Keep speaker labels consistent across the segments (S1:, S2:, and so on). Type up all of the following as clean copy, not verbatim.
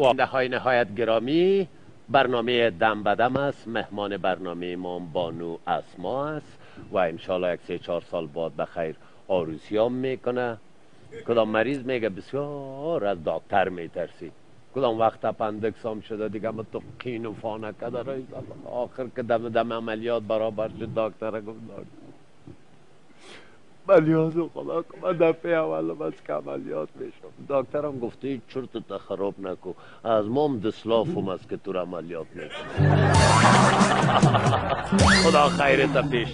S1: شنونده های نهایت گرامی، برنامه دم بدم است. مهمان برنامه ما بانو اسما است و انشالله یک 3-4 سال بعد بخیر آروسیام میکنه. کدام مریض میگه بسیار از دکتر میترسی، کدام وقت اپندکس هم شده دیگه ما تو قین و فانکه داره. آخر که دم عملیات برابر شد دکتر گفت عملیات خدا که من دفعه اول بس که عملیات میشم. دکترم گفته هیچ چرت خراب نکو، از مام دسلافم است که تو را عملیات میکنم. خدا خیرت پیش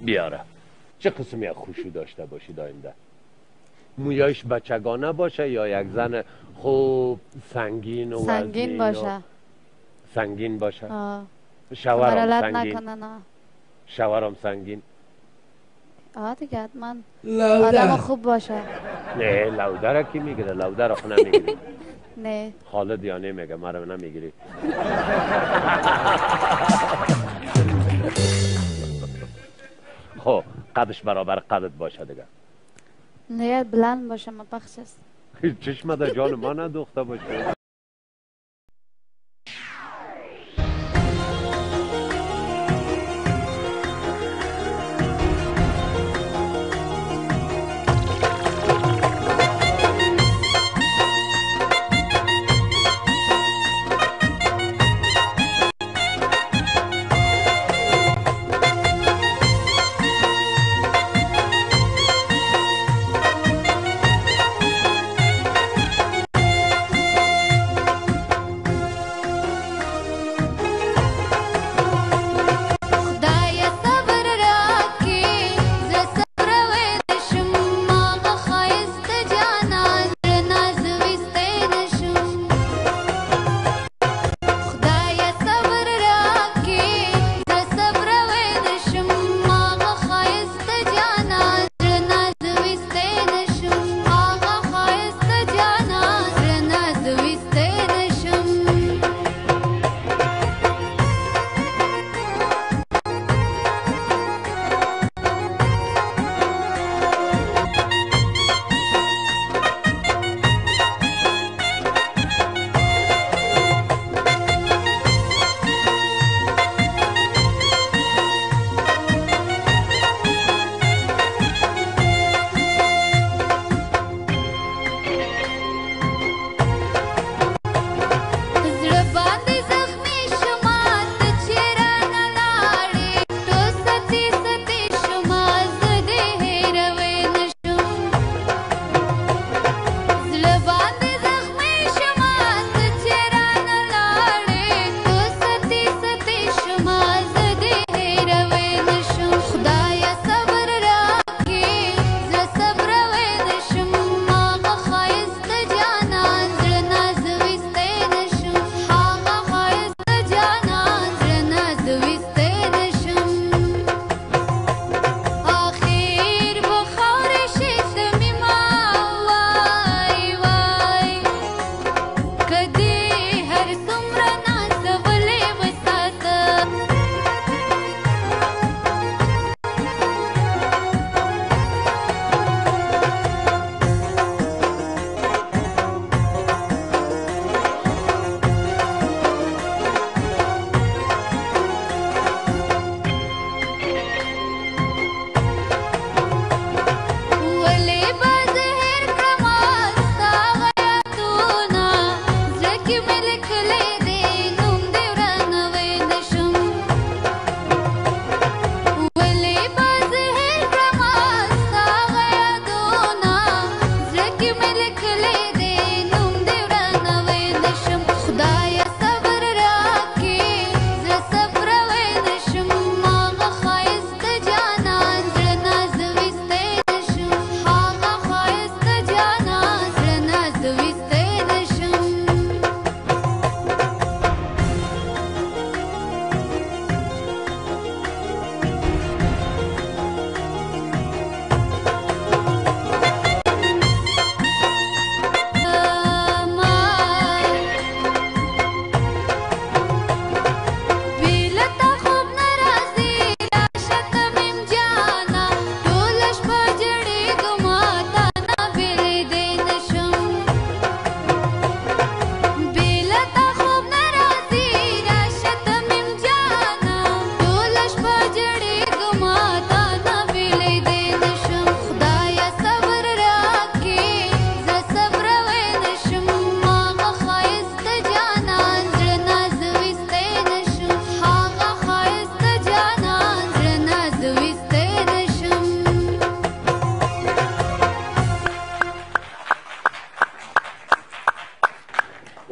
S1: بیاره. چه قسمی از خوشو داشته باشید آینده؟ مویایش بچگانه باشه یا یک زن خوب سنگین و
S2: سنگین باشه؟
S1: سنگین باشه.
S2: شوهرم
S1: سنگین
S2: نکنه. نه
S1: شوهرم سنگین.
S2: دیگه حتما آدم خوب باشه.
S1: نه لودره کی میگیره؟ لودره خو نمیگیری.
S2: نه
S1: خالد یا نمیگه مرا نمیگیری. خب قدش برابر قدت باشه دیگه.
S2: نه بلند باشه مبخش است.
S1: چشم در جان ما ندوخته باشه.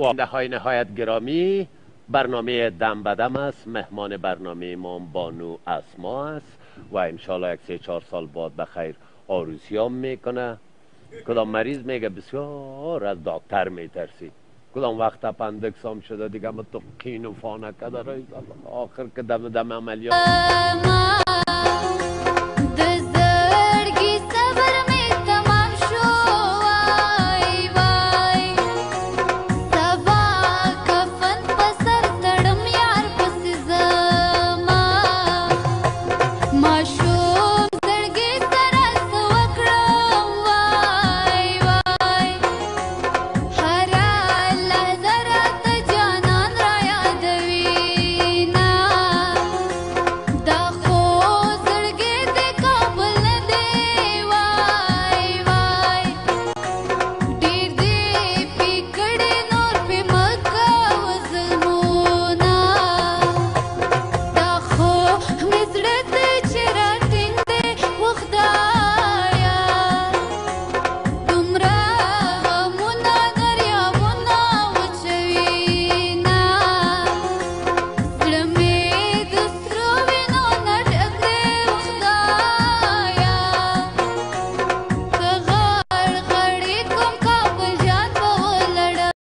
S1: های نهایت گرامی، برنامه دم بدم است. مهمان برنامه ما بانو اسما است و انشالله یک 3-4 سال بعد بخیر آروسیام میکنه. کدام مریض میگه بسیار از دکتر میترسی، کدام وقت اپندکس هم شده دیگه تو قین و فانه که داره آخر که دم عملیات